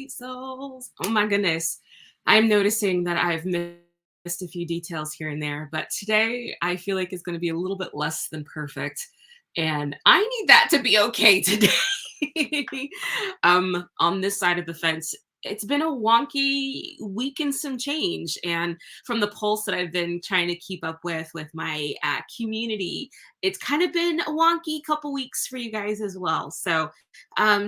sweet souls. Oh my goodness. I'm noticing that I've missed a few details here and there, but today I feel like it's going to be a little bit less than perfect. And I need that to be okay today. On this side of the fence, it's been a wonky week and some change. And from the pulse that I've been trying to keep up with my community, it's kind of been a wonky couple weeks for you guys as well. So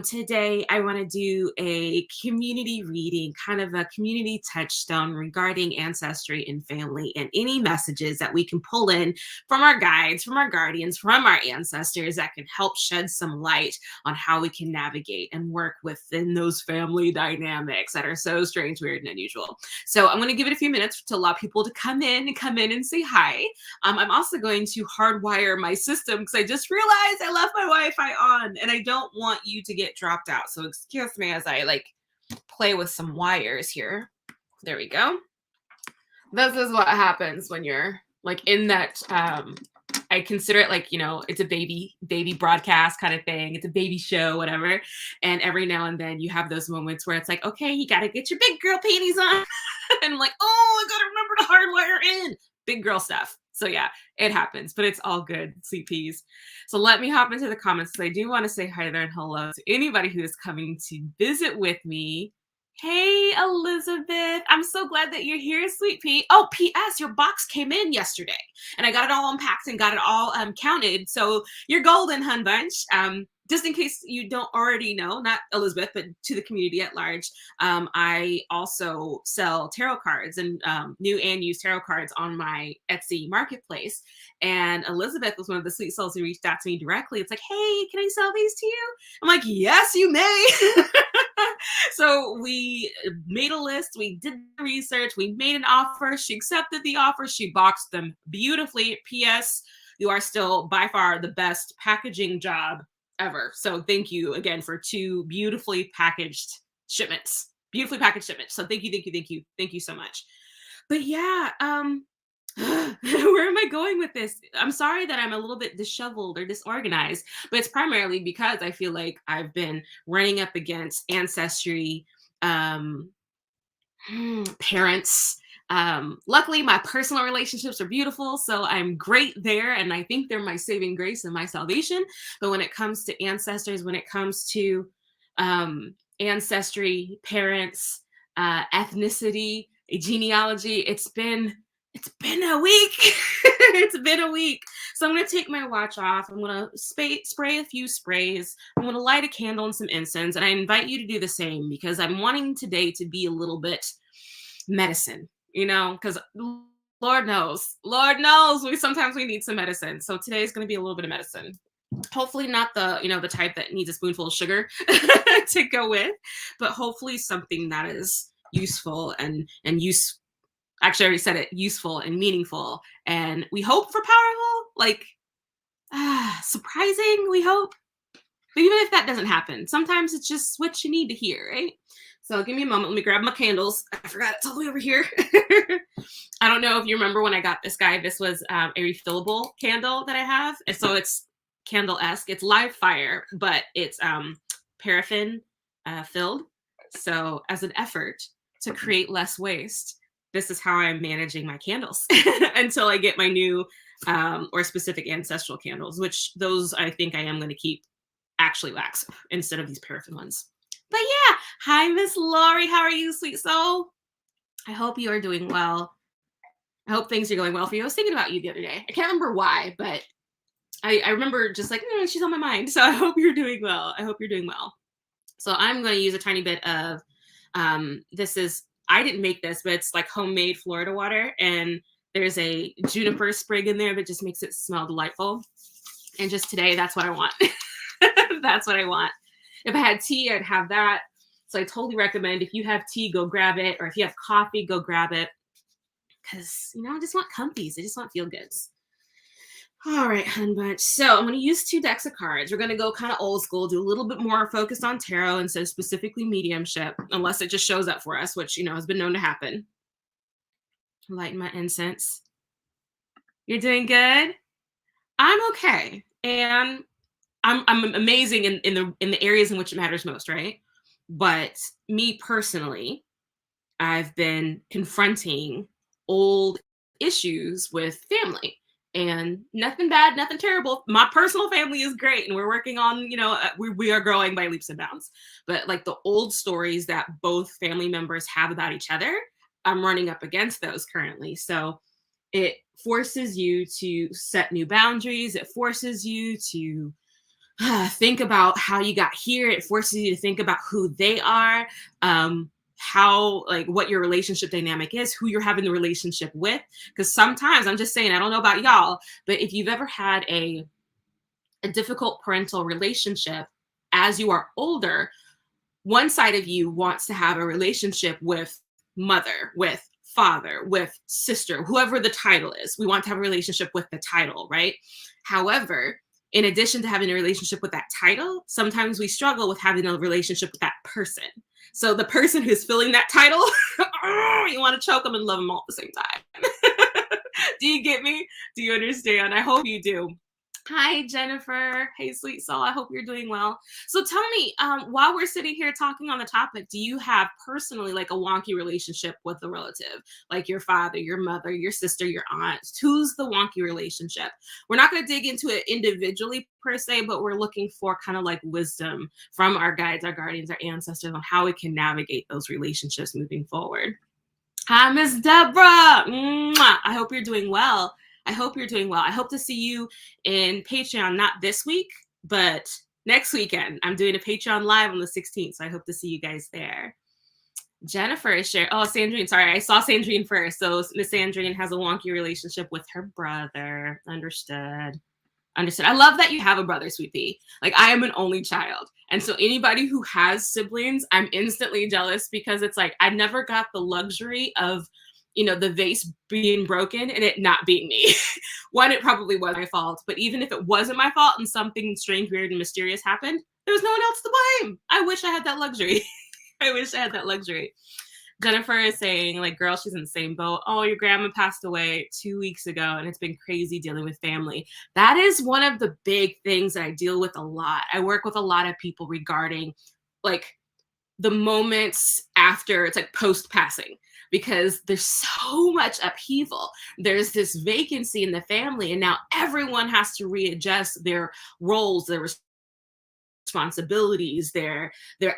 today, I want to do a community reading, kind of a community touchstone regarding ancestry and family, and any messages that we can pull in from our guides, from our guardians, from our ancestors that can help shed some light on how we can navigate and work within those family dynamics that are so strange, weird, and unusual. So I'm going to give it a few minutes to allow people to come in and say hi. I'm also going to hardwire my system because I just realized I left my Wi-Fi on and I don't want you to get dropped out. So excuse me as I play with some wires here. There we go. This is what happens when you're in that I consider it it's a baby broadcast kind of thing. It's a baby show, whatever. And every now and then you have those moments where it's like, okay, you got to get your big girl panties on. And I'm like, oh, I got to remember to hardwire in big girl stuff. So yeah, it happens, but it's all good, sweet peas. So let me hop into the comments because I do want to say hi there and hello to anybody who is coming to visit with me. Hey, Elizabeth. I'm so glad that you're here, sweet pea. Oh, P.S. Your box came in yesterday and I got it all unpacked and got it all counted. So you're golden, hun bunch. Just in case you don't already know, not Elizabeth, but to the community at large, I also sell tarot cards and new and used tarot cards on my Etsy marketplace. And Elizabeth was one of the sweet souls who reached out to me directly. It's like, hey, can I sell these to you? I'm like, yes, you may. So we made a list, we did the research, we made an offer. She accepted the offer. She boxed them beautifully. P.S. You are still by far the best packaging job ever. So thank you again for two beautifully packaged shipments. Beautifully packaged shipments. So thank you so much. But yeah, where am I going with this? I'm sorry that I'm a little bit disheveled or disorganized, but it's primarily because I feel like I've been running up against ancestry, um, parents. Luckily, my personal relationships are beautiful, so I'm great there, and I think they're my saving grace and my salvation. But when it comes to ancestors, when it comes to ancestry, parents, ethnicity, genealogy, it's been a week. It's been a week. So I'm going to take my watch off. I'm going to spray a few sprays. I'm going to light a candle and some incense. And I invite you to do the same because I'm wanting today to be a little bit medicine, because Lord knows, sometimes we need some medicine. So today is going to be a little bit of medicine. Hopefully not the type that needs a spoonful of sugar to go with, but hopefully something that is useful and actually I already said it, useful and meaningful, and we hope for powerful, surprising, we hope. But even if that doesn't happen, sometimes it's just what you need to hear, right? So give me a moment. Let me grab my candles. I forgot it's all the way over here. I don't know if you remember when I got this guy. This was a refillable candle that I have. And so it's candle-esque. It's live fire, but it's paraffin filled. So as an effort to create less waste, this is how I'm managing my candles until I get my new or specific ancestral candles, which those I think I am going to keep actually wax instead of these paraffin ones. But yeah, hi, Miss Lori. How are you, sweet soul? I hope you are doing well. I hope things are going well for you. I was thinking about you the other day. I can't remember why, but I remember just she's on my mind. So I hope you're doing well. So I'm going to use a tiny bit of, I didn't make this, but it's like homemade Florida water. And there's a juniper sprig in there that just makes it smell delightful. And just today, that's what I want. That's what I want. If I had tea, I'd have that. So I totally recommend if you have tea, go grab it. Or if you have coffee, go grab it. Because, I just want comfies. I just want feel goods. All right, hun bunch. So I'm going to use 2 decks of cards. We're going to go kind of old school, do a little bit more focused on tarot instead of specifically mediumship, unless it just shows up for us, which, has been known to happen. Lighten my incense. You're doing good? I'm okay. And I'm amazing in the areas in which it matters most, right? But me personally, I've been confronting old issues with family, and nothing bad, nothing terrible. My personal family is great, and we're working on, we are growing by leaps and bounds. But like the old stories that both family members have about each other, I'm running up against those currently. So it forces you to set new boundaries. It forces you to think about how you got here. It forces you to think about who they are, how, like, what your relationship dynamic is, who you're having the relationship with. Because sometimes, I'm just saying, I don't know about y'all, but if you've ever had a difficult parental relationship as you are older, one side of you wants to have a relationship with mother, with father, with sister, whoever the title is. We want to have a relationship with the title, right? However, in addition to having a relationship with that title, sometimes we struggle with having a relationship with that person. So the person who's filling that title, you want to choke them and love them all at the same time. Do you get me? Do you understand? I hope you do. Hi, Jennifer. Hey, sweet soul. I hope you're doing well. So tell me, while we're sitting here talking on the topic, do you have personally like a wonky relationship with a relative, like your father, your mother, your sister, your aunt? Who's the wonky relationship? We're not going to dig into it individually per se, but we're looking for kind of like wisdom from our guides, our guardians, our ancestors on how we can navigate those relationships moving forward. Hi, Miss Deborah. Mwah. I hope you're doing well. I hope you're doing well. I hope to see you in Patreon, not this week, but next weekend. I'm doing a Patreon live on the 16th, so I hope to see you guys there. Jennifer is sharing. Oh, Sandrine. Sorry, I saw Sandrine first. So Miss Sandrine has a wonky relationship with her brother. Understood. Understood. I love that you have a brother, sweet pea. Like, I am an only child. And so anybody who has siblings, I'm instantly jealous because it's like I never got the luxury of, the vase being broken and it not being me. One, it probably was my fault. But even if it wasn't my fault and something strange, weird, and mysterious happened, there was no one else to blame. I wish I had that luxury. I wish I had that luxury. Jennifer is saying, like, girl, she's in the same boat. Oh, your grandma passed away 2 weeks ago, and it's been crazy dealing with family. That is one of the big things that I deal with a lot. I work with a lot of people regarding, like, the moments after, it's like post passing, because there's so much upheaval. There's this vacancy in the family, and now everyone has to readjust their roles, their responsibilities, their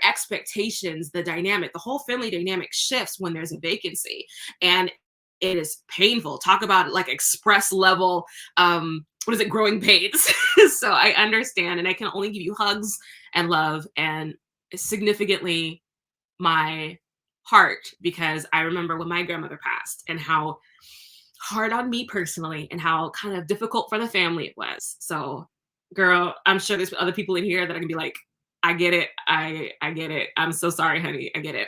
expectations, the dynamic, the whole family dynamic shifts when there's a vacancy. And it is painful. Talk about it like express level, what is it, growing pains. So I understand, and I can only give you hugs and love and significantly my heart, because I remember when my grandmother passed and how hard on me personally and how kind of difficult for the family it was. So, girl, I'm sure there's other people in here that are gonna be like, I get it. I get it. I'm so sorry, honey. I get it.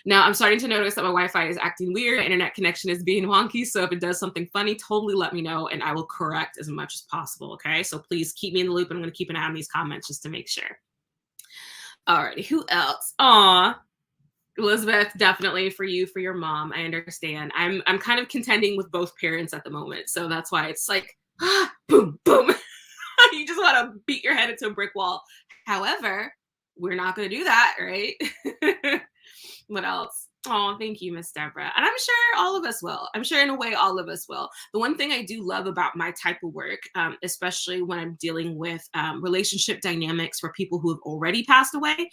Now I'm starting to notice that my Wi-Fi is acting weird. My internet connection is being wonky. So if it does something funny, totally let me know and I will correct as much as possible. Okay. So please keep me in the loop. And I'm gonna keep an eye on these comments just to make sure. Alrighty, who else? Aw, Elizabeth, definitely for you, for your mom. I understand. I'm kind of contending with both parents at the moment. So that's why it's like, boom, boom. You just want to beat your head into a brick wall. However, we're not going to do that, right? What else? Oh, thank you, Miss Deborah. And I'm sure all of us will. I'm sure in a way all of us will. The one thing I do love about my type of work, especially when I'm dealing with relationship dynamics for people who have already passed away,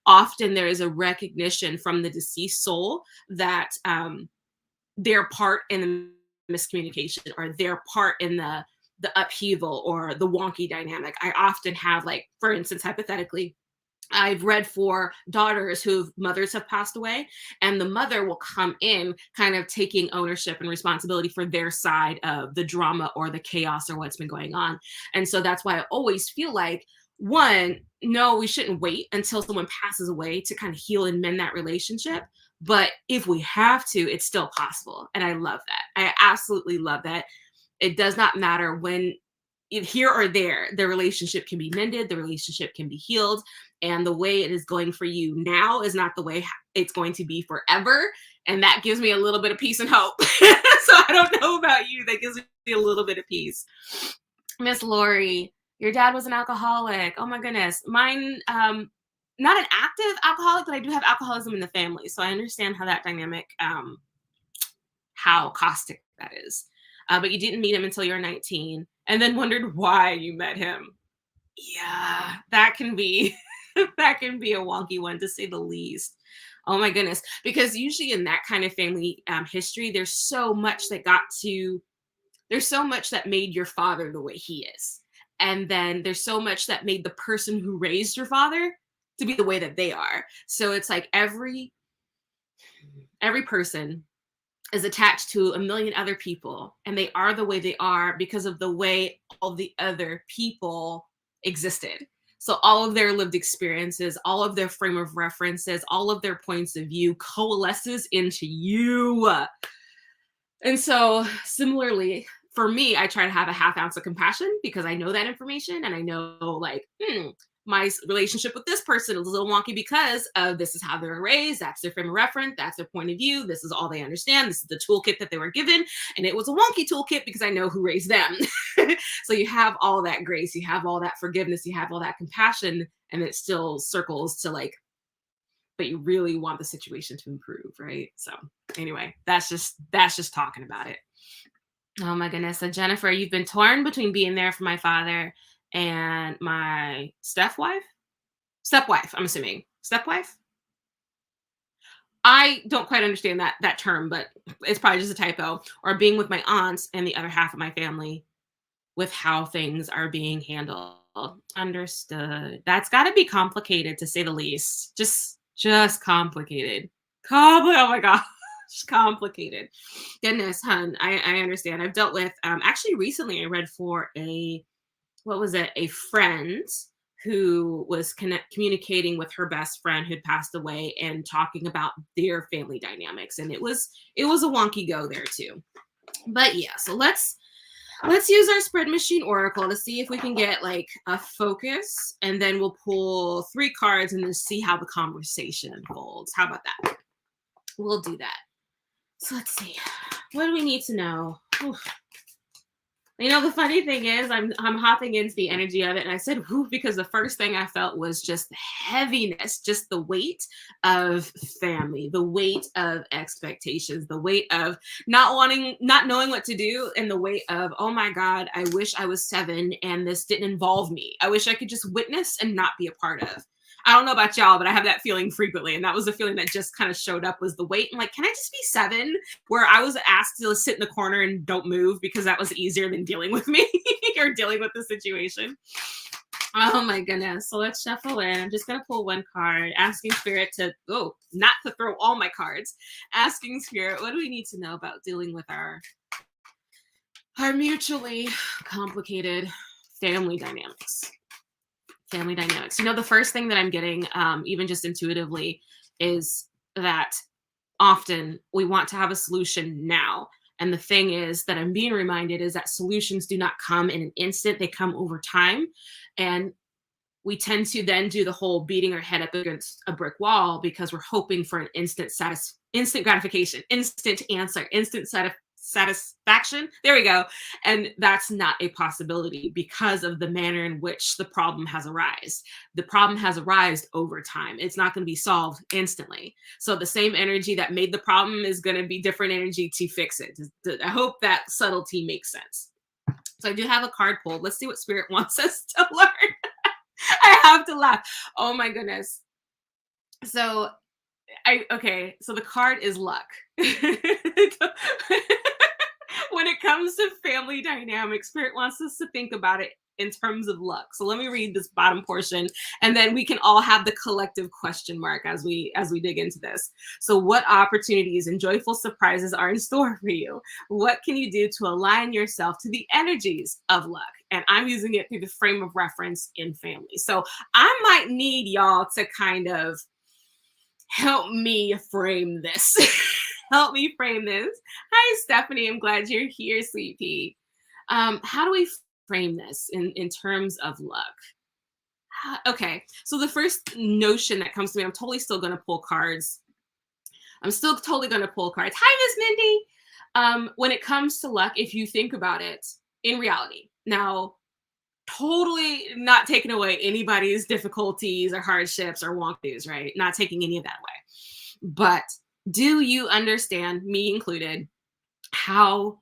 often there is a recognition from the deceased soul that their part in the miscommunication or their part in the upheaval or the wonky dynamic. I often have, like, for instance, hypothetically, I've read for daughters whose mothers have passed away, and the mother will come in kind of taking ownership and responsibility for their side of the drama or the chaos or what's been going on. And so that's why I always feel like, one, no, we shouldn't wait until someone passes away to kind of heal and mend that relationship. But if we have to, it's still possible. And I love that. I absolutely love that. It does not matter when, here or there, the relationship can be mended, the relationship can be healed, and the way it is going for you now is not the way it's going to be forever. And that gives me a little bit of peace and hope. So I don't know about you, that gives me a little bit of peace. Miss Lori, your dad was an alcoholic. Oh my goodness. Mine, not an active alcoholic, but I do have alcoholism in the family. So I understand how that dynamic, how caustic that is. But you didn't meet him until you were 19 and then wondered why you met him. Yeah, that can be that can be a wonky one to say the least. Oh my goodness, because usually in that kind of family history, there's so much that made your father the way he is, and then there's so much that made the person who raised your father to be the way that they are. So it's like every person is attached to a million other people, and they are the way they are because of the way all the other people existed. So all of their lived experiences, all of their frame of references, all of their points of view coalesces into you. And so, similarly, for me, I try to have a half ounce of compassion because I know that information and I know, like, relationship with this person is a little wonky because of this is how they were raised. That's their frame of reference. That's their point of view. This is all they understand. This is the toolkit that they were given. And it was a wonky toolkit because I know who raised them. So you have all that grace, you have all that forgiveness, you have all that compassion, and it still circles to like, but you really want the situation to improve, right? So anyway, that's just talking about it. Oh my goodness. So Jennifer, you've been torn between being there for my father and my stepwife. Stepwife, I'm assuming. Stepwife? I don't quite understand that term, but it's probably just a typo. Or being with my aunts and the other half of my family with how things are being handled. Understood. That's got to be complicated to say the least. Just complicated. Oh my gosh, complicated. Goodness, hun, I understand. I've dealt with actually recently I read for a what was it? A friend who was communicating with her best friend who'd passed away and talking about their family dynamics, and it was a wonky go there too. But yeah, so let's use our spread machine oracle to see if we can get like a focus, and then we'll pull 3 cards and then see how the conversation unfolds. How about that? We'll do that. So let's see. What do we need to know? Oof. You know, the funny thing is I'm hopping into the energy of it, and I said whew because the first thing I felt was just the heaviness, just the weight of family, the weight of expectations, the weight of not knowing what to do, and the weight of, oh my God, I wish I was 7 and this didn't involve me. I wish I could just witness and not be a part of. I don't know about y'all, but I have that feeling frequently. And that was the feeling that just kind of showed up was the weight. I'm like, can I just be 7? Where I was asked to sit in the corner and don't move because that was easier than dealing with me or dealing with the situation. Oh my goodness. So let's shuffle in. I'm just going to pull 1 card, asking spirit not to throw all my cards. Asking spirit, what do we need to know about dealing with our mutually complicated family dynamics? Family dynamics. You know, the first thing that I'm getting, even just intuitively, is that often we want to have a solution now. And the thing is that I'm being reminded is that solutions do not come in an instant, they come over time. And we tend to then do the whole beating our head up against a brick wall because we're hoping for an instant gratification, instant answer, instant satisfaction. There we go. And that's not a possibility because of the manner in which the problem has arisen. The problem has arisen over time. It's not going to be solved instantly. So the same energy that made the problem is going to be different energy to fix it. I hope that subtlety makes sense. So I do have a card pulled. Let's see what spirit wants us to learn. I have to laugh. Oh my goodness. So so the card is luck. When it comes to family dynamics, spirit wants us to think about it in terms of luck. So let me read this bottom portion, and then we can all have the collective question mark as we dig into this. So what opportunities and joyful surprises are in store for you? What can you do to align yourself to the energies of luck? And I'm using it through the frame of reference in family. So I might need y'all to kind of help me frame this. Help me frame this. Hi, Stephanie. I'm glad you're here, sweet pea. How do we frame this in terms of luck? Okay, so the first notion that comes to me, I'm totally still going to pull cards. Hi, Miss Mindy. When it comes to luck, if you think about it in reality, now Totally not taking away anybody's difficulties or hardships or wonkies, right? Not taking any of that away. But do you understand, me included, how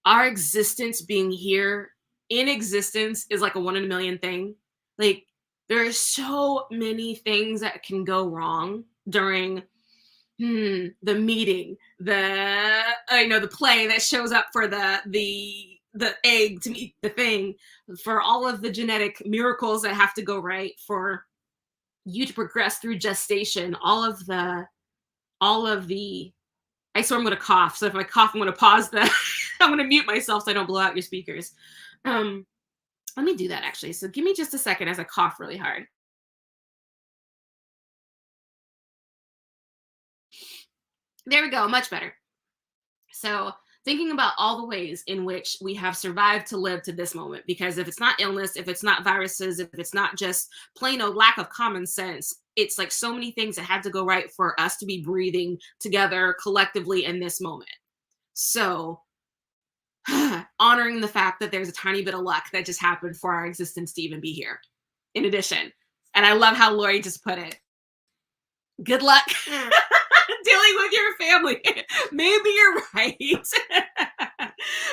our existence being here in existence is like a one in a million thing? Like, there are so many things that can go wrong during the meeting, the play that shows up for the egg to meet the thing, for all of the genetic miracles that have to go right for you to progress through gestation, all of the I swear I'm gonna cough. So if I cough, I'm gonna pause the I'm gonna mute myself so I don't blow out your speakers. Um, Let me do that actually. So give me just a second as I cough really hard. There we go, much better. So, thinking about all the ways in which we have survived to live to this moment, because if it's not illness, if it's not viruses, if it's not just plain old lack of common sense, it's like so many things that had to go right for us to be breathing together collectively in this moment. So, honoring the fact that there's a tiny bit of luck that just happened for our existence to even be here, in addition. And I love how Lori just put it, good luck dealing with your family. Maybe you're right.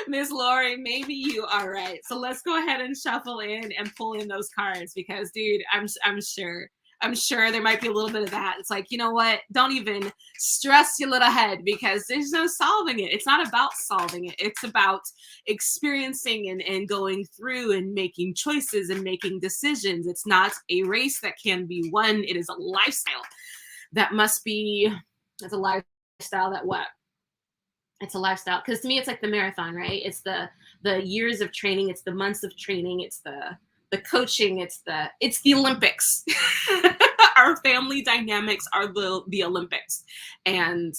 Miss Lori, maybe you are right. So let's go ahead and shuffle in and pull in those cards because, dude, I'm sure there might be a little bit of that. It's like, you know what? Don't even stress your little head because there's no solving it. It's not about solving it. It's about experiencing and going through and making choices and making decisions. It's not a race that can be won. It is a lifestyle that must be, it's a lifestyle that what? It's a lifestyle because to me it's like the marathon, right? It's the years of training, it's the months of training, it's the coaching, it's the Olympics. Our family dynamics are the Olympics. And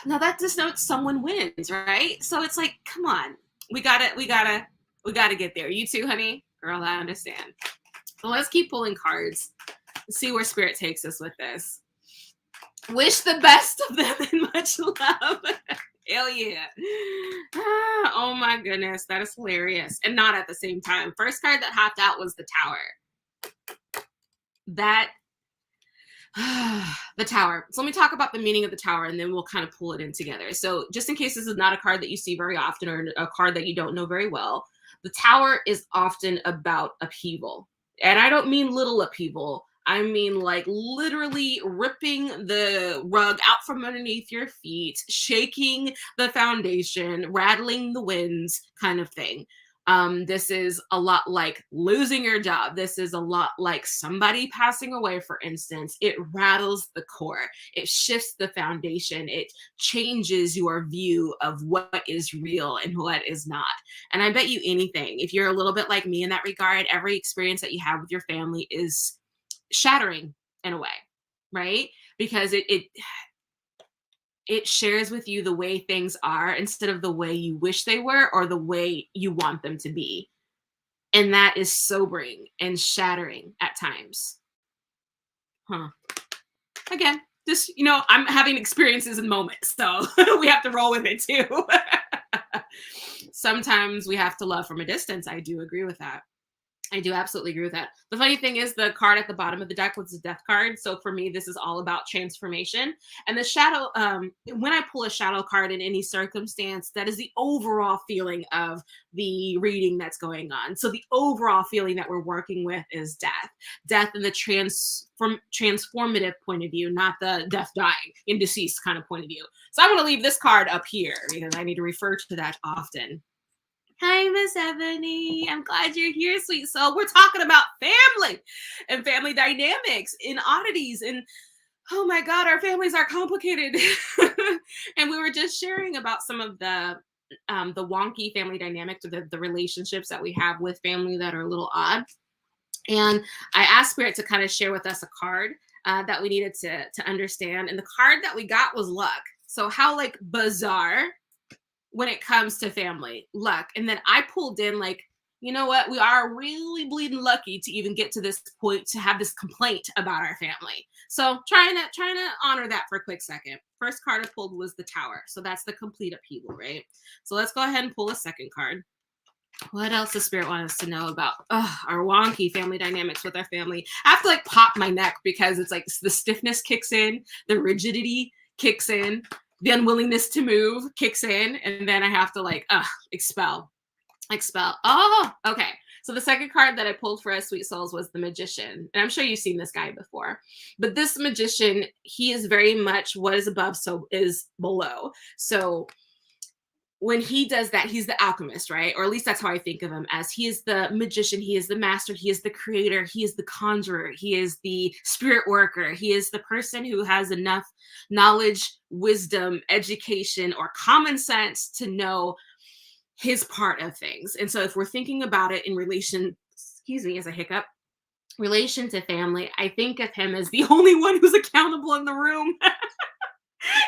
now that just notes someone wins, right? So it's like, come on, we gotta get there. You too, honey, girl, I understand. So let's keep pulling cards. See where spirit takes us with this. Wish the best of them and much love. Hell yeah. Oh my goodness, that is hilarious. And not at the same time. First card that hopped out was the Tower. That the Tower. So let me talk about the meaning of the Tower and then we'll kind of pull it in together. So just in case this is not a card that you see very often or a card that you don't know very well, the Tower is often about upheaval. And I don't mean little upheaval. I mean, like literally ripping the rug out from underneath your feet, shaking the foundation, rattling the winds, kind of thing. This is a lot like losing your job. This is a lot like somebody passing away, for instance. It rattles the core, it shifts the foundation, it changes your view of what is real and what is not. And I bet you anything, if you're a little bit like me in that regard, every experience that you have with your family is shattering in a way, right? Because it shares with you the way things are instead of the way you wish they were or the way you want them to be. And that is sobering and shattering at times. Huh. Again, just, I'm having experiences and moments, so we have to roll with it too. Sometimes we have to love from a distance. I do agree with that. I do absolutely agree with that. The funny thing is the card at the bottom of the deck was the death card. So for me, this is all about transformation. And the shadow, when I pull a shadow card in any circumstance, that is the overall feeling of the reading that's going on. So the overall feeling that we're working with is death. Death in the transformative point of view, not the death, dying, in deceased kind of point of view. So I'm going to leave this card up here because I need to refer to that often. Hi, Miss Ebony. I'm glad you're here, sweet soul. We're talking about family and family dynamics and oddities. And oh my God, our families are complicated. And we were just sharing about some of the wonky family dynamics, or the relationships that we have with family that are a little odd. And I asked Spirit to kind of share with us a card that we needed to understand. And the card that we got was luck. So how like bizarre when it comes to family, luck. And then I pulled in like, you know what? We are really bleeding lucky to even get to this point to have this complaint about our family. So trying to honor that for a quick second. First card I pulled was the Tower. So that's the complete upheaval, right? So let's go ahead and pull a second card. What else does spirit want us to know about our wonky family dynamics with our family? I have to like pop my neck because it's like the stiffness kicks in, the rigidity kicks in, the unwillingness to move kicks in, and then I have to like expel. Expel. Oh, okay. So the second card that I pulled for us, Sweet Souls, was the Magician. And I'm sure you've seen this guy before. But this Magician, he is very much what is above, so is below. So when he does that, he's the alchemist, right? Or at least that's how I think of him as. He is the magician, he is the master, he is the creator, he is the conjurer, he is the spirit worker, he is the person who has enough knowledge, wisdom, education, or common sense to know his part of things. And so if we're thinking about it in relation, excuse me, as a hiccup, relation to family, I think of him as the only one who's accountable in the room.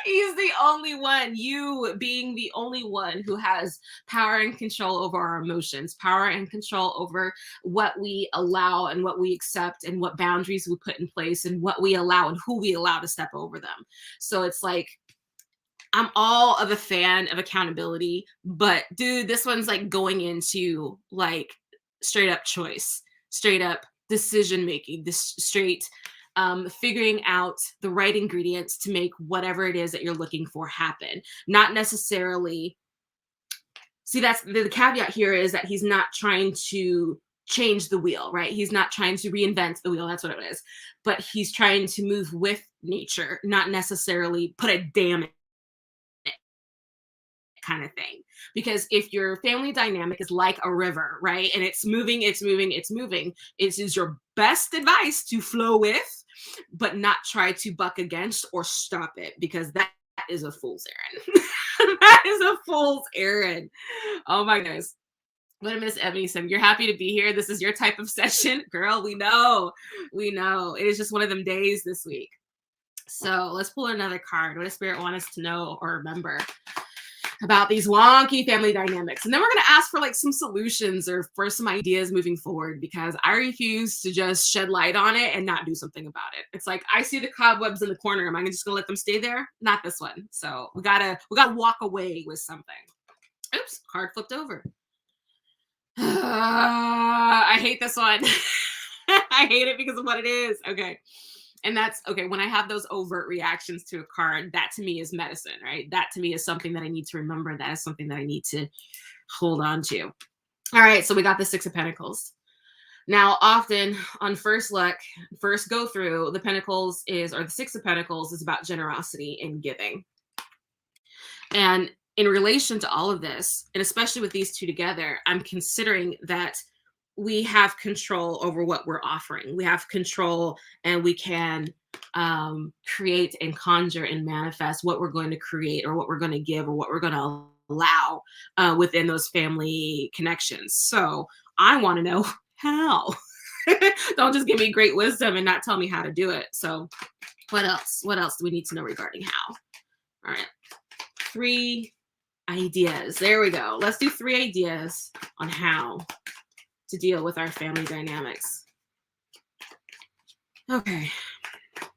He's the only one, you being the only one who has power and control over our emotions, power and control over what we allow and what we accept and what boundaries we put in place and what we allow and who we allow to step over them. So it's like, I'm all of a fan of accountability, but dude, this one's like going into like straight up choice, straight up decision making, this straight figuring out the right ingredients to make whatever it is that you're looking for happen. Not necessarily, see, that's the caveat here is that he's not trying to change the wheel, right? He's not trying to reinvent the wheel. That's what it is. But he's trying to move with nature, not necessarily put a dam in it kind of thing. Because if your family dynamic is like a river, right? And it's moving, it's moving, it's moving, it is your best advice to flow with, but not try to buck against or stop it, because that is a fool's errand. That is a fool's errand. Oh my goodness. What Miss Ebony said, you're happy to be here. This is your type of session. Girl, we know. We know. It is just one of them days this week. So let's pull another card. What does Spirit want us to know or remember about these wonky family dynamics? And then we're going to ask for like some solutions or for some ideas moving forward, because I refuse to just shed light on it and not do something about it. It's like, I see the cobwebs in the corner. Am I just going to let them stay there? Not this one. So we gotta walk away with something. Oops, card flipped over. I hate this one. I hate it because of what it is. Okay. And that's okay. When I have those overt reactions to a card, that to me is medicine, right? That to me is something that I need to remember. That is something that I need to hold on to. All right. So we got the Six of Pentacles. Now, often on first look, first go through, the Pentacles is, or the Six of Pentacles is about generosity and giving. And in relation to all of this, and especially with these two together, I'm considering that we have control over what we're offering. We have control, and we can create and conjure and manifest what we're going to create or what we're going to give or what we're going to allow within those family connections. So I want to know how. Don't just give me great wisdom and not tell me how to do it. So what else? What else do we need to know regarding how? All right. 3 ideas. There we go. Let's do 3 ideas on how to deal with our family dynamics. Okay.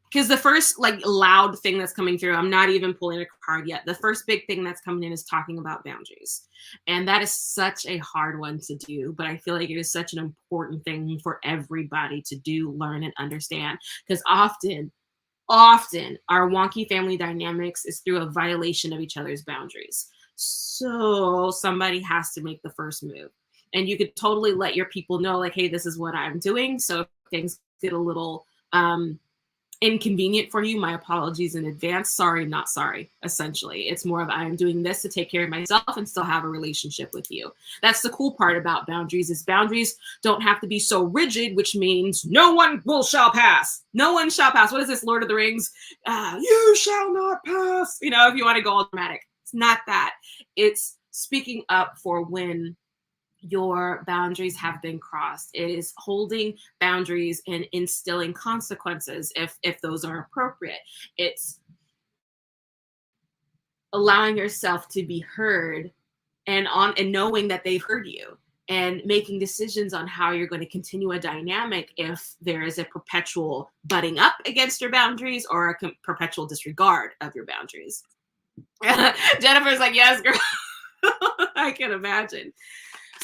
Because the first like loud thing that's coming through, I'm not even pulling a card yet. The first big thing that's coming in is talking about boundaries. And that is such a hard one to do, but I feel like it is such an important thing for everybody to do, learn, and understand. Because often our wonky family dynamics is through a violation of each other's boundaries. So somebody has to make the first move. And you could totally let your people know, like, hey, this is what I'm doing. So if things get a little inconvenient for you, my apologies in advance. Sorry, not sorry. Essentially, it's more of I'm doing this to take care of myself and still have a relationship with you. That's the cool part about boundaries, is boundaries don't have to be so rigid, which means no one shall pass. No one shall pass. What is this, Lord of the Rings? You shall not pass. You know, if you want to go all dramatic. It's not that. It's speaking up for when your boundaries have been crossed. It is holding boundaries and instilling consequences if those are appropriate. It's allowing yourself to be heard and knowing that they've heard you, and making decisions on how you're going to continue a dynamic if there is a perpetual butting up against your boundaries or a perpetual disregard of your boundaries. Jennifer's like, yes, girl. I can imagine.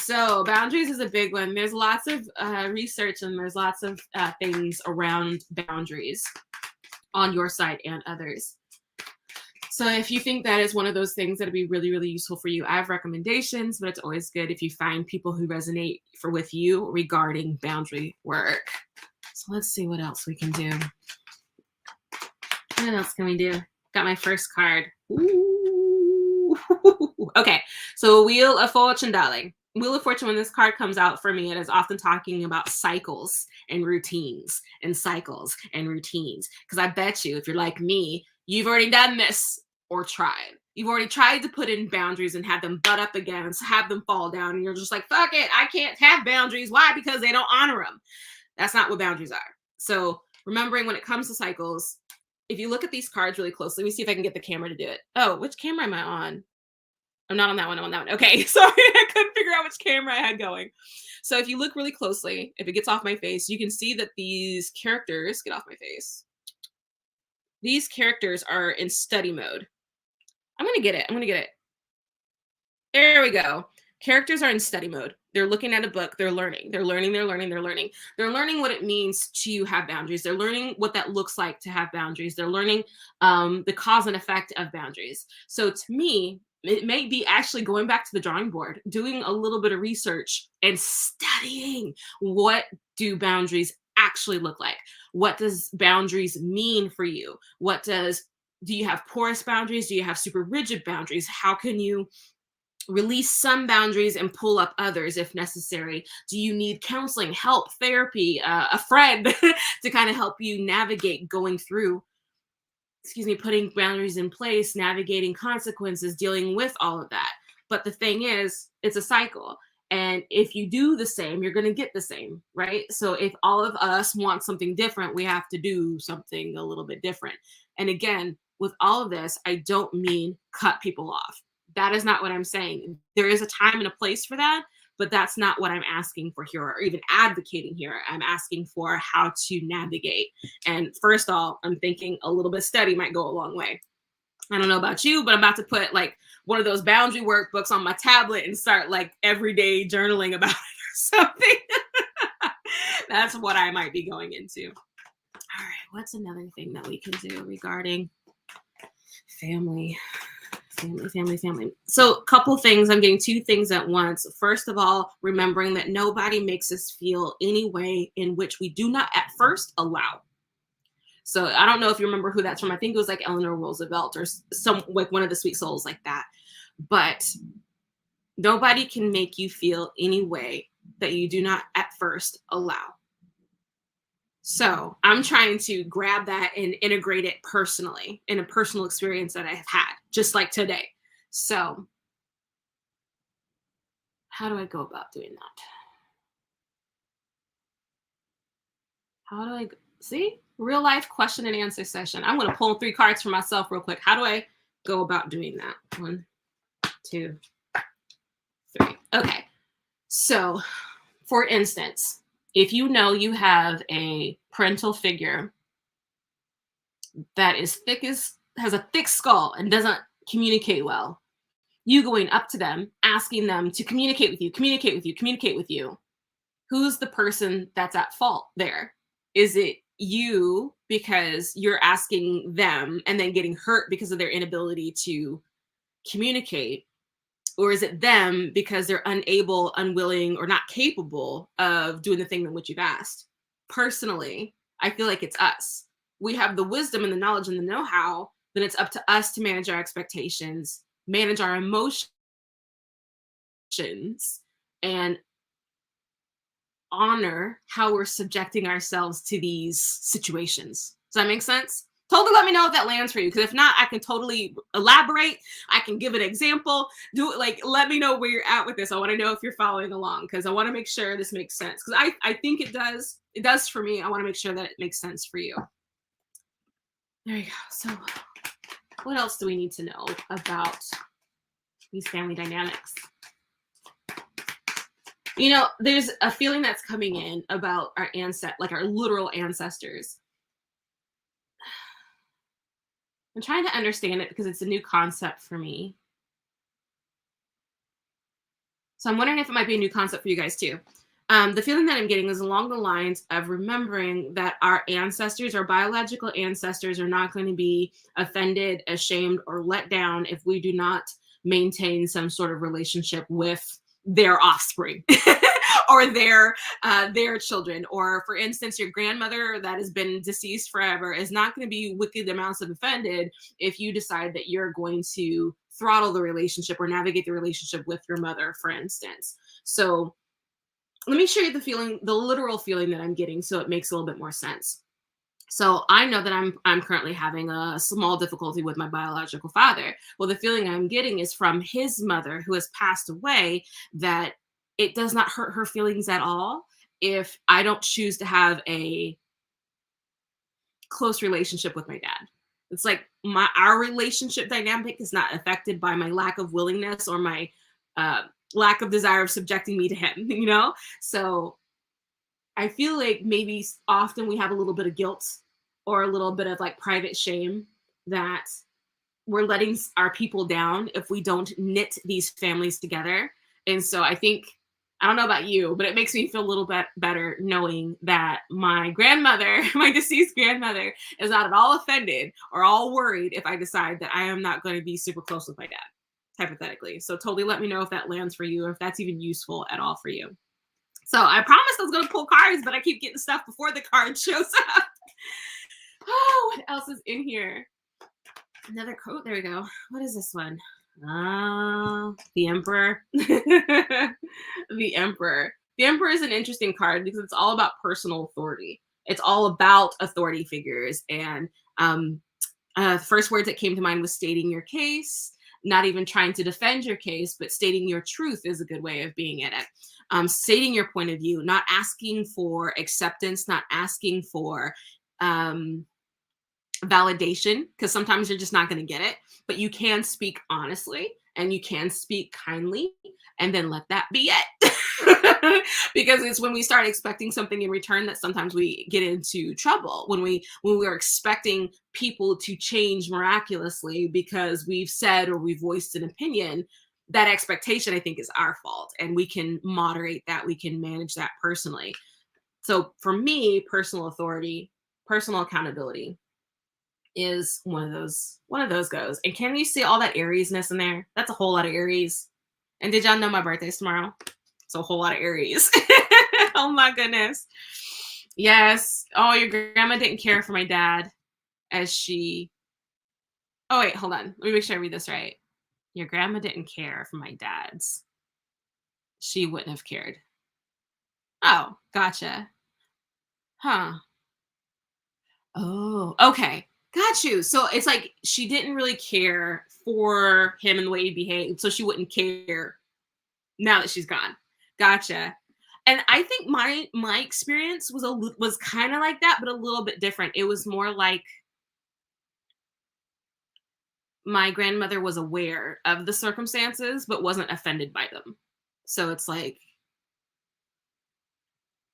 So boundaries is a big one. There's lots of research and there's lots of things around boundaries on your side and others. So if you think that is one of those things that'd be really, really useful for you, I have recommendations, but it's always good if you find people who resonate with you regarding boundary work. So let's see what else we can do. What else can we do? Got my first card. Ooh. Okay, so Wheel of Fortune, darling. Wheel of Fortune, when this card comes out for me, it is often talking about cycles and routines and cycles and routines. Because I bet you, if you're like me, you've already done this or tried. You've already tried to put in boundaries and had them butt up against, have them fall down, and you're just like, fuck it, I can't have boundaries. Why? Because they don't honor them. That's not what boundaries are. So remembering when it comes to cycles, if you look at these cards really closely, let me see if I can get the camera to do it. Oh, which camera am I on? I'm not on that one. I'm on that one. Okay, sorry. I couldn't figure out which camera I had going. So if you look really closely, if it gets off my face, you can see that these characters, get off my face. These characters are in study mode. I'm going to get it. I'm going to get it. There we go. Characters are in study mode. They're looking at a book. They're learning. They're learning. They're learning. They're learning. They're learning what it means to have boundaries. They're learning what that looks like to have boundaries. They're learning the cause and effect of boundaries. So to me, it may be actually going back to the drawing board, doing a little bit of research and studying what do boundaries actually look like? What does boundaries mean for you? Do you have porous boundaries? Do you have super rigid boundaries? How can you release some boundaries and pull up others if necessary? Do you need counseling, help, therapy, a friend to kind of help you navigate going through, putting boundaries in place, navigating consequences, dealing with all of that? But the thing is, it's a cycle. And if you do the same, you're going to get the same, right? So if all of us want something different, we have to do something a little bit different. And again, with all of this, I don't mean cut people off. That is not what I'm saying. There is a time and a place for that, but that's not what I'm asking for here or even advocating here. I'm asking for how to navigate. And first of all, I'm thinking a little bit of study might go a long way. I don't know about you, but I'm about to put like one of those boundary workbooks on my tablet and start like everyday journaling about it or something. That's what I might be going into. All right, what's another thing that we can do regarding family? Family. So a couple things. I'm getting two things at once. First of all, remembering that nobody makes us feel any way in which we do not at first allow. So I don't know if you remember who that's from. I think it was like Eleanor Roosevelt or some like one of the sweet souls like that. But nobody can make you feel any way that you do not at first allow. So I'm trying to grab that and integrate it personally in a personal experience that I have had, just like today. So how do I go about doing that? How do I see? Real life question and answer session. I'm going to pull 3 cards for myself real quick. How do I go about doing that? 1, 2, 3. Okay. So for instance, if you know you have a parental figure that is has a thick skull and doesn't communicate well, you going up to them, asking them to communicate with you. Who's the person that's at fault there? Is it you because you're asking them and then getting hurt because of their inability to communicate? Or is it them because they're unable, unwilling, or not capable of doing the thing in which you've asked? Personally, I feel like it's us. We have the wisdom and the knowledge and the know-how, then it's up to us to manage our expectations, manage our emotions, and honor how we're subjecting ourselves to these situations. Does that make sense? Totally let me know if that lands for you, because if not, I can totally elaborate. I can give an example. Do it, like, let me know where you're at with this. I want to know if you're following along, because I want to make sure this makes sense. Because I think it does. It does for me. I want to make sure that it makes sense for you. There you go. So what else do we need to know about these family dynamics? You know, there's a feeling that's coming in about our our literal ancestors. I'm trying to understand it because it's a new concept for me. So I'm wondering if it might be a new concept for you guys too. The feeling that I'm getting is along the lines of remembering that our ancestors, our biological ancestors, are not going to be offended, ashamed, or let down if we do not maintain some sort of relationship with their offspring or their children. Or, for instance, your grandmother that has been deceased forever is not going to be wicked amounts of offended if you decide that you're going to throttle the relationship or navigate the relationship with your mother, for instance. So let me show you the feeling, the literal feeling that I'm getting, so it makes a little bit more sense. So I know that I'm currently having a small difficulty with my biological father. Well, the feeling I'm getting is from his mother who has passed away, that it does not hurt her feelings at all if I don't choose to have a close relationship with my dad. It's like our relationship dynamic is not affected by my lack of willingness or my uh, lack of desire of subjecting me to him, you know? So I feel like maybe often we have a little bit of guilt or a little bit of like private shame that we're letting our people down if we don't knit these families together. And so I think, I don't know about you, but it makes me feel a little bit better knowing that my grandmother, my deceased grandmother, is not at all offended or all worried if I decide that I am not going to be super close with my dad, hypothetically. So totally let me know if that lands for you or if that's even useful at all for you. So I promised I was going to pull cards, but I keep getting stuff before the card shows up. Oh, what else is in here? Another quote. There we go. What is this one? The Emperor. The Emperor. The Emperor is an interesting card because it's all about personal authority. It's all about authority figures. And the first words that came to mind was stating your case, not even trying to defend your case, but stating your truth is a good way of being in it. Stating your point of view, not asking for acceptance, not asking for validation, because sometimes you're just not going to get it, but you can speak honestly and you can speak kindly, and then let that be it. Because it's when we start expecting something in return that sometimes we get into trouble, when we're expecting people to change miraculously because we've said or we've voiced an opinion. That expectation, I think, is our fault, and we can moderate that, we can manage that personally. So for me, personal authority, personal accountability is one of those goes. And can you see all that Ariesness in there? That's a whole lot of Aries. And did y'all know my birthday's tomorrow? So a whole lot of Aries. Oh my goodness. Yes. Oh, your grandma didn't care for my dad as she. Oh wait, hold on. Let me make sure I read this right. Your grandma didn't care for my dad's. She wouldn't have cared. Oh, gotcha. Huh. Oh, okay. Got you. So it's like she didn't really care for him and the way he behaved, so she wouldn't care now that she's gone. Gotcha. And I think my experience was kind of like that, but a little bit different. It was more like my grandmother was aware of the circumstances, but wasn't offended by them. So it's like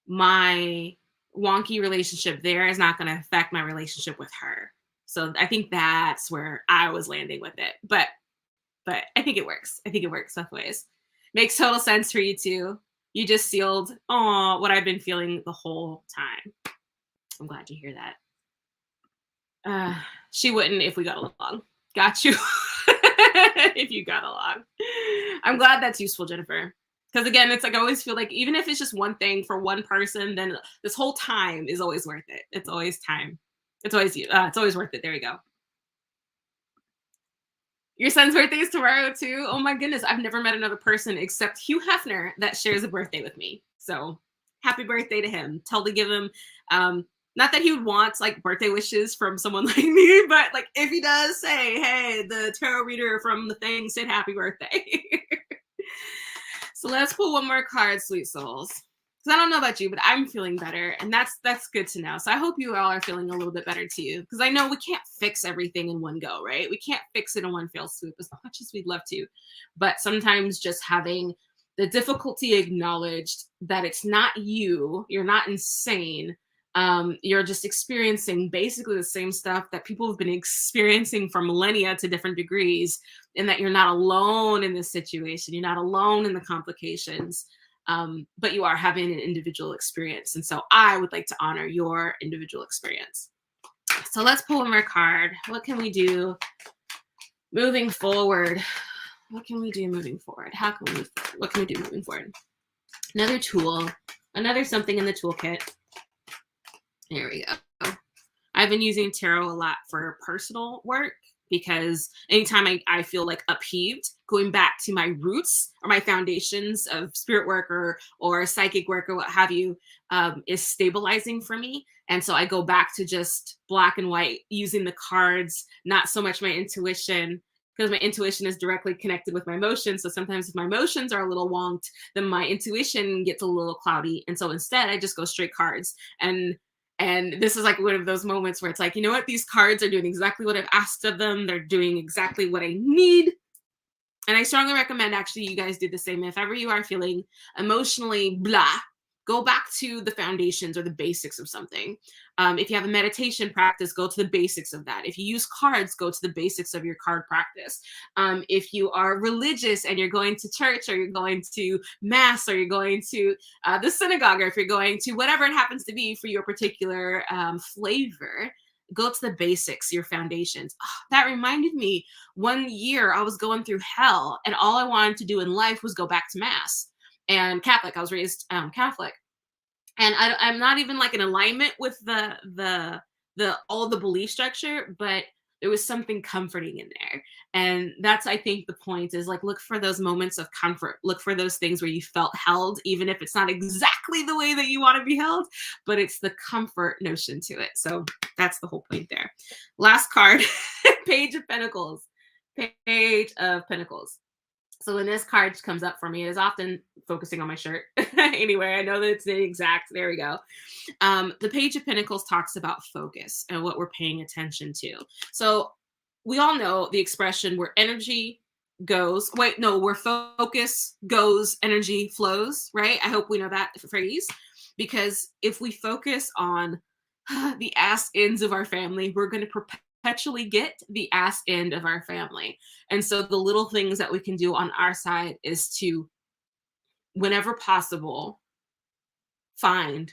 my wonky relationship there is not going to affect my relationship with her. So I think that's where I was landing with it. But I think it works. I think it works both ways. Makes total sense for you too. You just sealed what I've been feeling the whole time. I'm glad to hear that. She wouldn't if we got along. Got you. If you got along. I'm glad that's useful, Jennifer. Because again, it's like I always feel like even if it's just one thing for one person, then this whole time is always worth it. It's always time. It's always worth it. There you go. Your son's birthday is tomorrow too. Oh my goodness, I've never met another person except Hugh Hefner that shares a birthday with me. So happy birthday to him. Tell to give him not that he would want like birthday wishes from someone like me, but like if he does say, hey, the tarot reader from the thing said happy birthday. So let's pull one more card, sweet souls. Because I don't know about you, but I'm feeling better, and that's good to know. So I hope you all are feeling a little bit better too. Because I know we can't fix everything in one go, right? We can't fix it in one fell swoop as much as we'd love to. But sometimes just having the difficulty acknowledged that it's not you, you're not insane, You're just experiencing basically the same stuff that people have been experiencing for millennia to different degrees, and that you're not alone in this situation. You're not alone in the complications, but you are having an individual experience. And so I would like to honor your individual experience. So let's pull one more card. What can we do moving forward? What can we do moving forward? How can we move forward? What can we do moving forward? Another tool, another something in the toolkit. There we go. I've been using tarot a lot for personal work because anytime I feel like upheaved, going back to my roots or my foundations of spirit work or psychic work or what have you, is stabilizing for me. And so I go back to just black and white, using the cards, not so much my intuition, because my intuition is directly connected with my emotions. So sometimes if my emotions are a little wonked, then my intuition gets a little cloudy. And so instead I just go straight cards. And this is like one of those moments where it's like, you know what? These cards are doing exactly what I've asked of them. They're doing exactly what I need. And I strongly recommend actually you guys do the same. If ever you are feeling emotionally blah, go back to the foundations or the basics of something. If you have a meditation practice, go to the basics of that. If you use cards, go to the basics of your card practice. If you are religious and you're going to church, or you're going to mass, or you're going to the synagogue, or if you're going to whatever it happens to be for your particular flavor, go to the basics, your foundations. Oh, that reminded me, one year I was going through hell and all I wanted to do in life was go back to mass. And Catholic, I was raised Catholic, and I'm not even like in alignment with the all the belief structure, but there was something comforting in there. And that's, I think, the point is like, look for those moments of comfort, look for those things where you felt held, even if it's not exactly the way that you want to be held, but it's the comfort notion to it. So that's the whole point there. Last card. Page of Pentacles. Page of Pentacles. So when this card comes up for me, it is often focusing on my shirt. Anyway, I know that it's the exact, there we go. The Page of Pentacles talks about focus and what we're paying attention to. So we all know the expression where energy goes, where focus goes, energy flows, right? I hope we know that phrase, because if we focus on the ass ends of our family, we're going to perpetually get the ass end of our family. And so the little things that we can do on our side is to, whenever possible, find,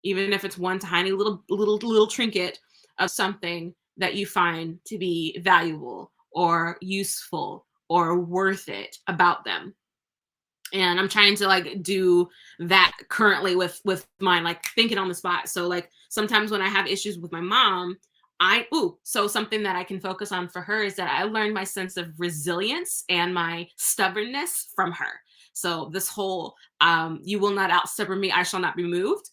even if it's one tiny little trinket of something that you find to be valuable or useful or worth it about them. And I'm trying to like do that currently with mine, like thinking on the spot. So like sometimes when I have issues with my mom, so something that I can focus on for her is that I learned my sense of resilience and my stubbornness from her. So this whole you will not out stubborn me, I shall not be moved.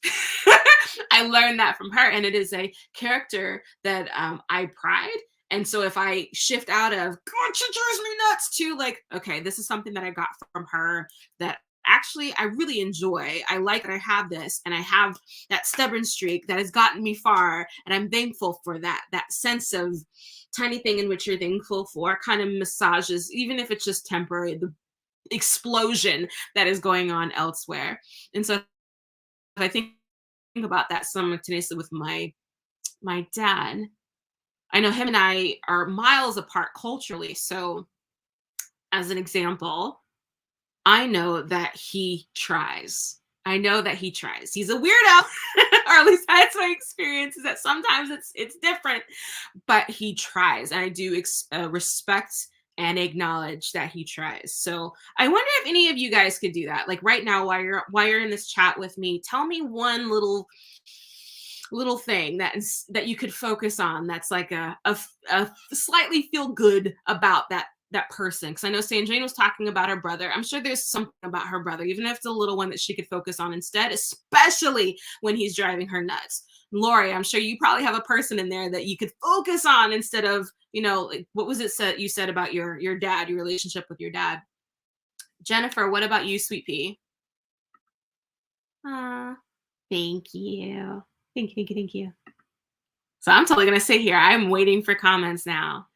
I learned that from her, and it is a character that I pride. And so if I shift out of God, she drives me nuts to like, okay, this is something that I got from her that actually I really enjoy. I like that I have this, and I have that stubborn streak that has gotten me far, and I'm thankful for that. That sense of tiny thing in which you're thankful for kind of massages, even if it's just temporary, the explosion that is going on elsewhere. And so if I think about that simultaneously with my dad, I know him and I are miles apart culturally. So as an example, I know that he tries. I know that he tries. He's a weirdo, or at least that's my experience, is that sometimes it's different, but he tries. And I do respect and acknowledge that he tries. So I wonder if any of you guys could do that. Like right now, while you're in this chat with me, tell me one little thing that you could focus on that's like a slightly feel good about that person. Because I know Sandrine was talking about her brother. I'm sure there's something about her brother, even if it's a little one, that she could focus on instead, especially when he's driving her nuts. Lori, I'm sure you probably have a person in there that you could focus on instead of, like, what was it you said about your dad, your relationship with your dad? Jennifer, what about you, sweet pea? Thank you. Thank you. So I'm totally gonna sit here. I'm waiting for comments now.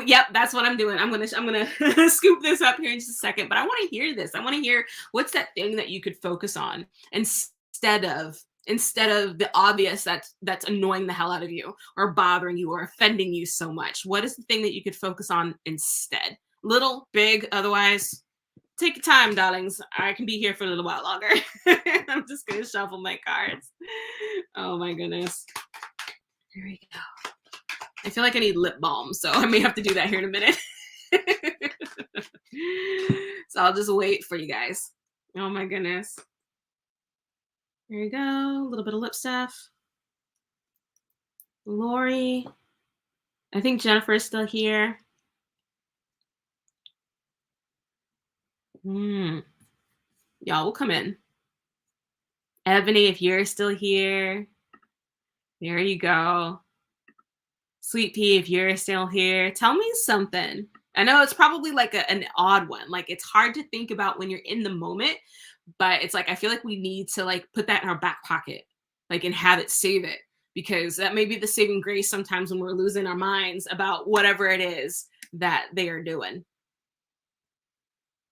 Yep, that's what I'm doing. I'm gonna scoop this up here in just a second, but I want to hear this. I want to hear what's that thing that you could focus on instead of instead of the obvious that's annoying the hell out of you or bothering you or offending you so much? What is the thing that you could focus on instead? Little, big, otherwise, take your time, darlings. I can be here for a little while longer. I'm just gonna shuffle my cards. Oh my goodness. Here we go. I feel like I need lip balm, so I may have to do that here in a minute. So I'll just wait for you guys. Oh my goodness. There you go. A little bit of lip stuff. Lori. I think Jennifer is still here. Mm. Y'all will come in. Ebony, if you're still here. There you go. Sweet Pea, if you're still here, tell me something. I know it's probably like an odd one. Like it's hard to think about when you're in the moment, but it's like I feel like we need to like put that in our back pocket, like and have it save it because that may be the saving grace sometimes when we're losing our minds about whatever it is that they are doing.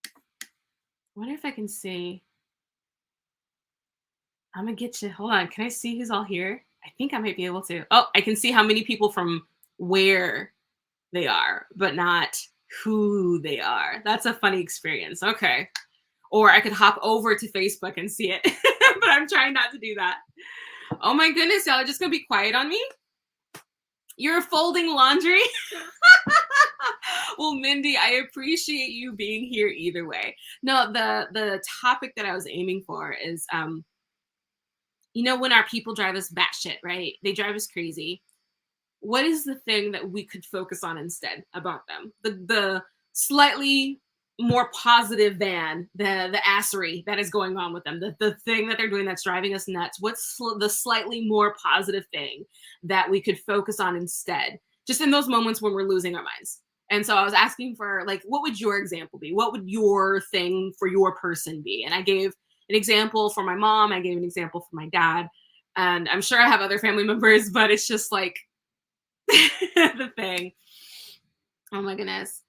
I wonder if I can see. I'm gonna get you. Hold on. Can I see who's all here? I think I might be able to. Oh, I can see how many people from where they are, but not who they are. That's a funny experience. Okay. Or I could hop over to Facebook and see it, but I'm trying not to do that. Oh my goodness, y'all are just gonna be quiet on me? You're folding laundry? Well, Mindy, I appreciate you being here either way. No, the topic that I was aiming for is when our people drive us batshit, right? They drive us crazy. What is the thing that we could focus on instead about them? The slightly more positive than the assery that is going on with them, the thing that they're doing that's driving us nuts. What's the slightly more positive thing that we could focus on instead, just in those moments when we're losing our minds? And so I was asking for like, what would your example be? What would your thing for your person be? And I gave an example for my mom. I gave an example for my dad. And I'm sure I have other family members, but it's just like, the thing. Oh my goodness.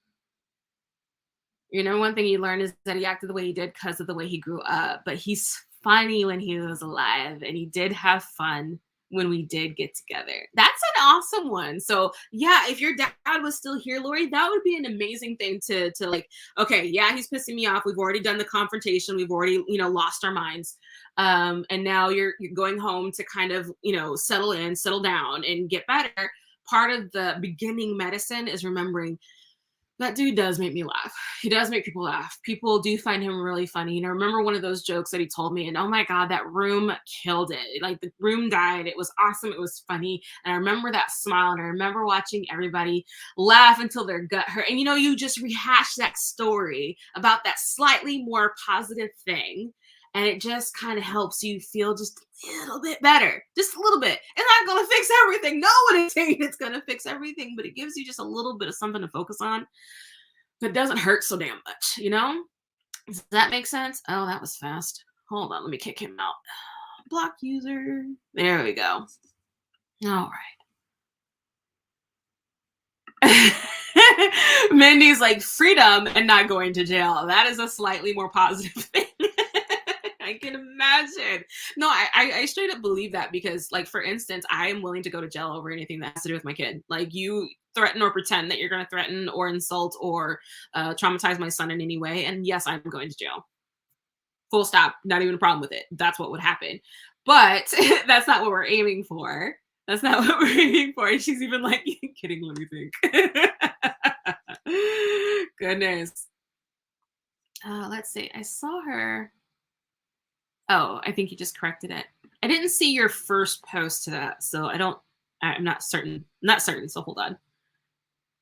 One thing you learn is that he acted the way he did because of the way he grew up, but he's funny when he was alive and he did have fun when we did get together. That's an awesome one. So yeah, if your dad was still here, Lori, that would be an amazing thing to like, okay, yeah, he's pissing me off. We've already done the confrontation. We've already, lost our minds. And now you're going home to kind of, settle down and get better. Part of the beginning medicine is remembering that dude does make me laugh. He does make people laugh. People do find him really funny. I remember one of those jokes that he told me, and oh my God, that room killed it. Like the room died. It was awesome. It was funny. And I remember that smile, and I remember watching everybody laugh until their gut hurt. And you just rehash that story about that slightly more positive thing. And it just kind of helps you feel just a little bit better, just a little bit. It's not going to fix everything. No one is saying it's going to fix everything, but it gives you just a little bit of something to focus on that doesn't hurt so damn much. Does that make sense? Oh, that was fast. Hold on. Let me kick him out. Block user. There we go. All right. Mindy's like freedom and not going to jail. That is a slightly more positive thing. I can imagine. No, I straight up believe that because, like, for instance, I am willing to go to jail over anything that has to do with my kid. Like, you threaten or pretend that you're going to threaten or insult or traumatize my son in any way. And yes, I'm going to jail. Full stop. Not even a problem with it. That's what would happen. But that's not what we're aiming for. That's not what we're aiming for. And she's even like, kidding, let me think. Goodness. Let's see. I saw her. Oh, I think you just corrected it. I didn't see your first post to that, so I'm not certain. So hold on.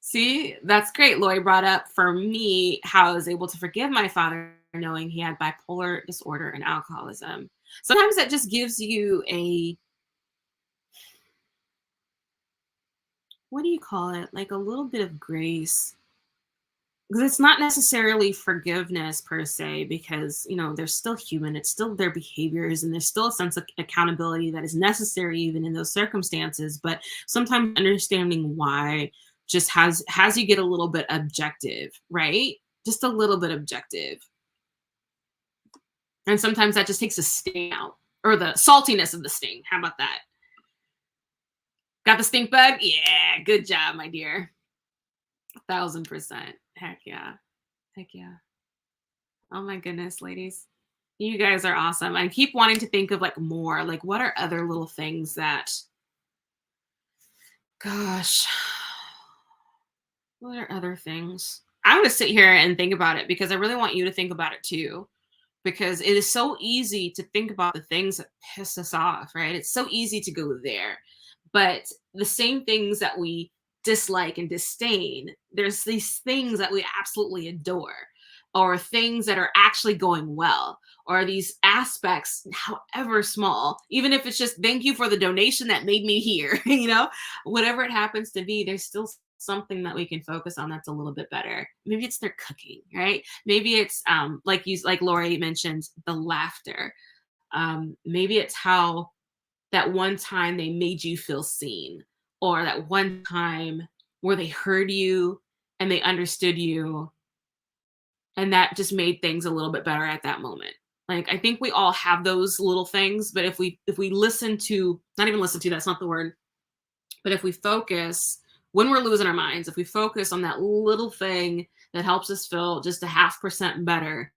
See, that's great. Lori brought up for me how I was able to forgive my father knowing he had bipolar disorder and alcoholism. Sometimes that just gives you what do you call it? Like a little bit of grace. Because it's not necessarily forgiveness per se, because they're still human. It's still their behaviors, and there's still a sense of accountability that is necessary even in those circumstances. But sometimes understanding why just has you get a little bit objective, right? Just a little bit objective. And sometimes that just takes a sting out, or the saltiness of the sting. How about that? Got the stink bug? Yeah, good job, my dear. 1000%. Heck yeah. Heck yeah. Oh my goodness, ladies. You guys are awesome. I keep wanting to think of like more, like what are other little things that, gosh, what are other things? I'm going to sit here and think about it because I really want you to think about it too. Because it is so easy to think about the things that piss us off, right? It's so easy to go there. But the same things that we dislike and disdain, there's these things that we absolutely adore, or things that are actually going well, or these aspects, however small, even if it's just thank you for the donation that made me here, whatever it happens to be, there's still something that we can focus on that's a little bit better. Maybe it's their cooking, right? Maybe it's like Lori mentioned, the laughter. Maybe it's how that one time they made you feel seen, or that one time where they heard you and they understood you, and that just made things a little bit better at that moment. Like I think we all have those little things, but if we listen to, not even listen to, that's not the word, but if we focus when we're losing our minds, if we focus on that little thing that helps us feel just a 0.5% better,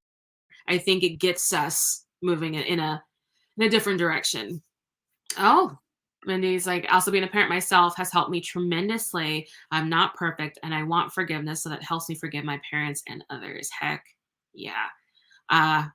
I think it gets us moving in a different direction. Oh, Mindy's like, also being a parent myself has helped me tremendously. I'm not perfect and I want forgiveness, so that helps me forgive my parents and others. Heck yeah. Uh,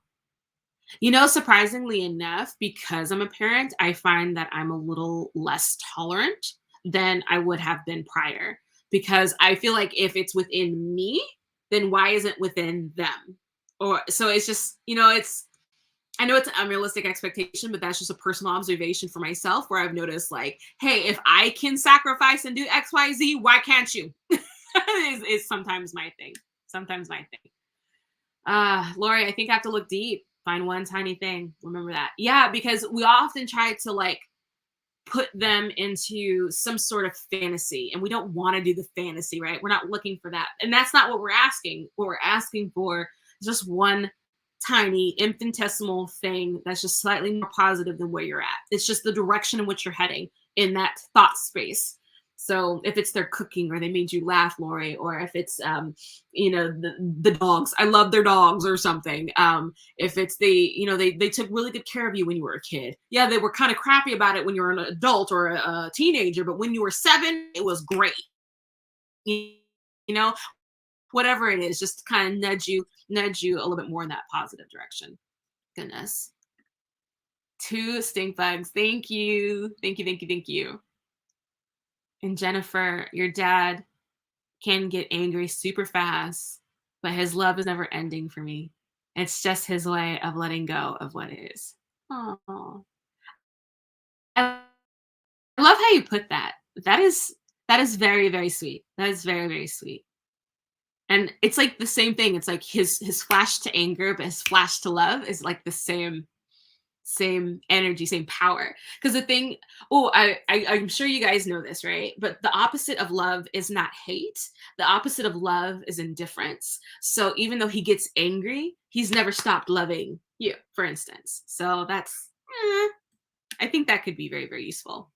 Surprisingly enough, because I'm a parent, I find that I'm a little less tolerant than I would have been prior. Because I feel like if it's within me, then why isn't it within them? Or so it's just, I know it's an unrealistic expectation, but that's just a personal observation for myself where I've noticed like, hey, if I can sacrifice and do XYZ, why can't you? is sometimes my thing. Sometimes my thing. Lori, I think I have to look deep. Find one tiny thing. Remember that. Yeah, because we often try to like put them into some sort of fantasy, and we don't want to do the fantasy, right? We're not looking for that. And that's not what we're asking. What we're asking for is just one tiny infinitesimal thing that's just slightly more positive than where you're at. It's just the direction in which you're heading in that thought space. So if it's their cooking or they made you laugh, Lori, or if it's the dogs, I love their dogs or something. If it's they took really good care of you when you were a kid. Yeah, they were kind of crappy about it when you were an adult or a teenager, but when you were 7, it was great. You know, whatever it is, just kind of nudge you a little bit more in that positive direction. Goodness. 2 stink bugs. Thank you. Thank you. Thank you. Thank you. And Jennifer, your dad can get angry super fast, but his love is never ending for me. It's just his way of letting go of what is. Oh, I love how you put that. That is very, very sweet. That is very, very sweet. And it's like the same thing. It's like his flash to anger, but his flash to love is like the same energy, same power. Because the thing, I'm sure you guys know this, right? But the opposite of love is not hate. The opposite of love is indifference. So even though he gets angry, he's never stopped loving you, for instance. So that's, I think that could be very, very useful.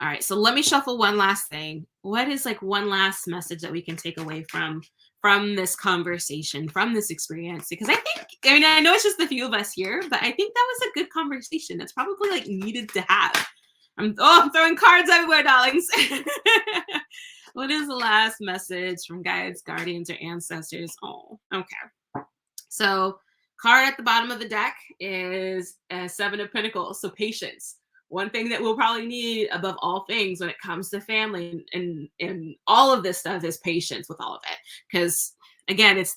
All right, so let me shuffle one last thing. What is like one last message that we can take away from this conversation, from this experience? Because I know it's just the few of us here, but I think that was a good conversation. It's probably like needed to have. I'm throwing cards everywhere, darlings. What is the last message from guides, guardians, or ancestors? Oh, okay. So card at the bottom of the deck is a 7 of Pentacles. So patience. One thing that we'll probably need above all things when it comes to family and all of this stuff is patience with all of it. Because again, it's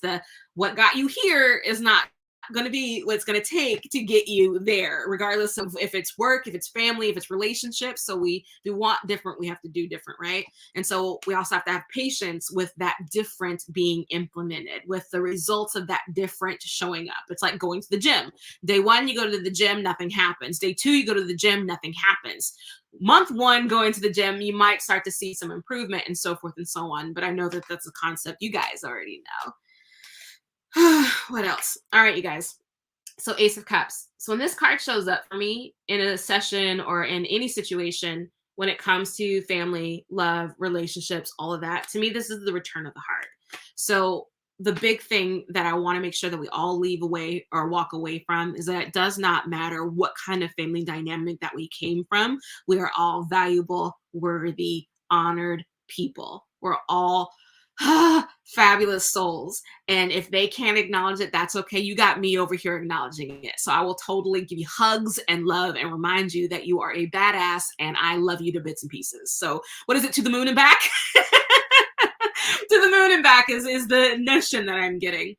what got you here is not going to be what it's going to take to get you there, regardless of if it's work, if it's family, if it's relationships. So we want different, we have to do different, right? And so we also have to have patience with that different being implemented, with the results of that different showing up. It's like going to the gym. Day 1, you go to the gym, nothing happens. Day 2, you go to the gym, nothing happens. Month 1, going to the gym, you might start to see some improvement and so forth and so on. But I know that that's a concept you guys already know. What else? All right, you guys. So Ace of Cups. So when this card shows up for me in a session or in any situation, when it comes to family, love, relationships, all of that, to me, this is the return of the heart. So the big thing that I want to make sure that we all leave away or walk away from is that it does not matter what kind of family dynamic that we came from. We are all valuable, worthy, honored people. We're all fabulous souls. And if they can't acknowledge it, that's okay. You got me over here acknowledging it. So I will totally give you hugs and love and remind you that you are a badass and I love you to bits and pieces. So what is it, to the moon and back? To the moon and back is the notion that I'm getting.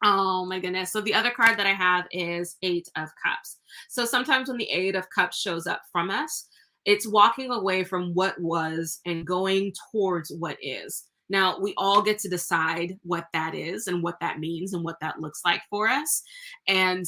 Oh my goodness. So the other card that I have is Eight of Cups. So sometimes when the Eight of Cups shows up from us, it's walking away from what was and going towards what is. Now, we all get to decide what that is and what that means and what that looks like for us. And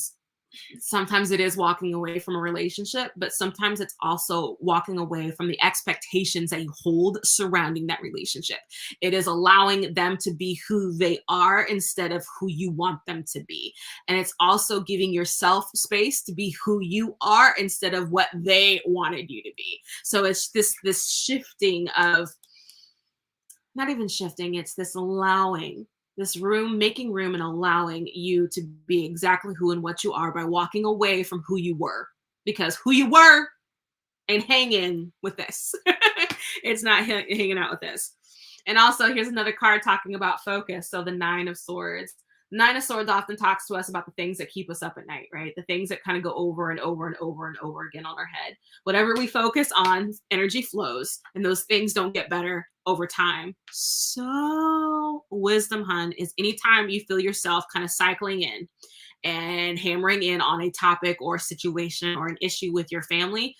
sometimes it is walking away from a relationship, but sometimes it's also walking away from the expectations that you hold surrounding that relationship. It is allowing them to be who they are instead of who you want them to be. And it's also giving yourself space to be who you are instead of what they wanted you to be. So it's this shifting of, not even shifting, it's this allowing, this room, making room and allowing you to be exactly who and what you are by walking away from who you were, because who you were ain't hanging with this. It's not hanging out with this. And also, here's another card talking about focus. So the Nine of Swords. Nine of Swords often talks to us about the things that keep us up at night, right? The things that kind of go over and over and over and over again on our head. Whatever we focus on, energy flows, and those things don't get better over time. So wisdom, hun, is anytime you feel yourself kind of cycling in and hammering in on a topic or situation or an issue with your family,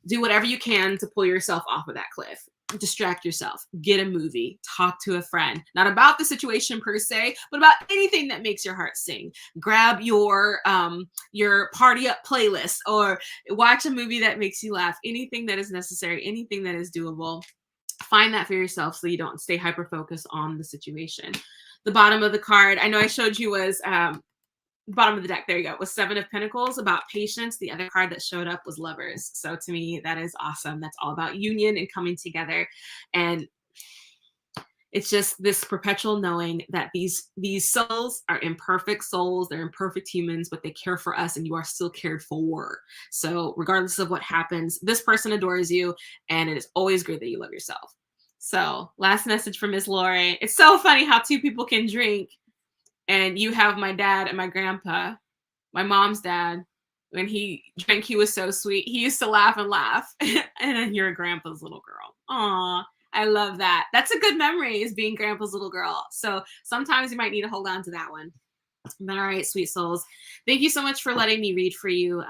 do whatever you can to pull yourself off of that cliff. Distract yourself, get a movie, talk to a friend, not about the situation per se, but about anything that makes your heart sing. Grab your party up playlist or watch a movie that makes you laugh. Anything that is necessary, anything that is doable. Find that for yourself so you don't stay hyper focused on the situation. The bottom of the card, I know I showed you, was bottom of the deck, there you go, was Seven of Pentacles, about patience. The other card that showed up was Lovers. So to me, that is awesome. That's all about union and coming together. And it's just this perpetual knowing that these souls are imperfect souls, they're imperfect humans, but they care for us and you are still cared for. So regardless of what happens, this person adores you and it is always great that you love yourself. So last message from Miss Lori. It's so funny how two people can drink, and you have my dad and my grandpa, my mom's dad. When he drank, he was so sweet. He used to laugh and laugh. And then you're grandpa's little girl. Aw, I love that. That's a good memory, is being grandpa's little girl. So sometimes you might need to hold on to that one. All right, sweet souls. Thank you so much for letting me read for you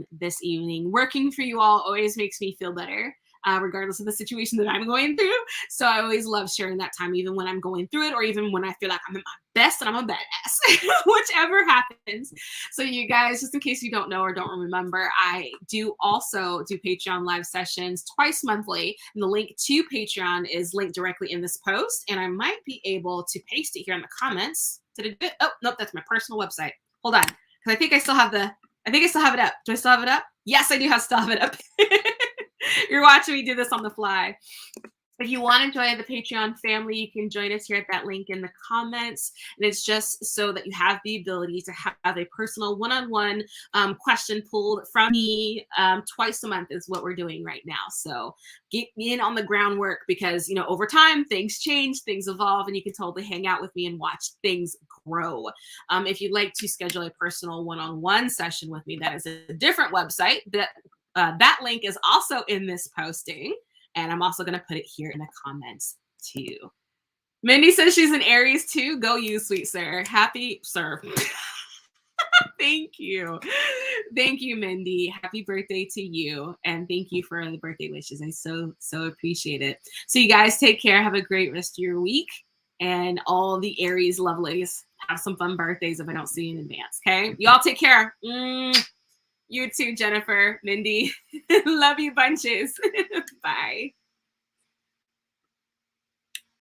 this evening. Working for you all always makes me feel better. Regardless of the situation that I'm going through. So I always love sharing that time, even when I'm going through it, or even when I feel like I'm at my best and I'm a badass, whichever happens. So you guys, just in case you don't know or don't remember, I do also do Patreon live sessions twice monthly. And the link to Patreon is linked directly in this post. And I might be able to paste it here in the comments. Did it do it? Oh, nope, that's my personal website. Hold on. Because I think I still have it up. Do I still have it up? Yes, I do still have it up. You're watching me do this on the fly. If you want to join the Patreon family, you can join us here at that link in the comments. And it's just so that you have the ability to have a personal one-on-one question pulled from me twice a month is what we're doing right now. So get in on the groundwork, because, you know, over time, things change, things evolve, and you can totally hang out with me and watch things grow. If you'd like to schedule a personal one-on-one session with me, that is a different website. That link is also in this posting. And I'm also going to put it here in the comments too. Mindy says she's an Aries too. Go you, sweet sir. Happy sir. Thank you. Thank you, Mindy. Happy birthday to you. And thank you for the birthday wishes. I so appreciate it. So you guys take care. Have a great rest of your week. And all the Aries lovelies, have some fun birthdays if I don't see you in advance. Okay. Y'all take care. You too, Jennifer, Mindy. Love you bunches. Bye.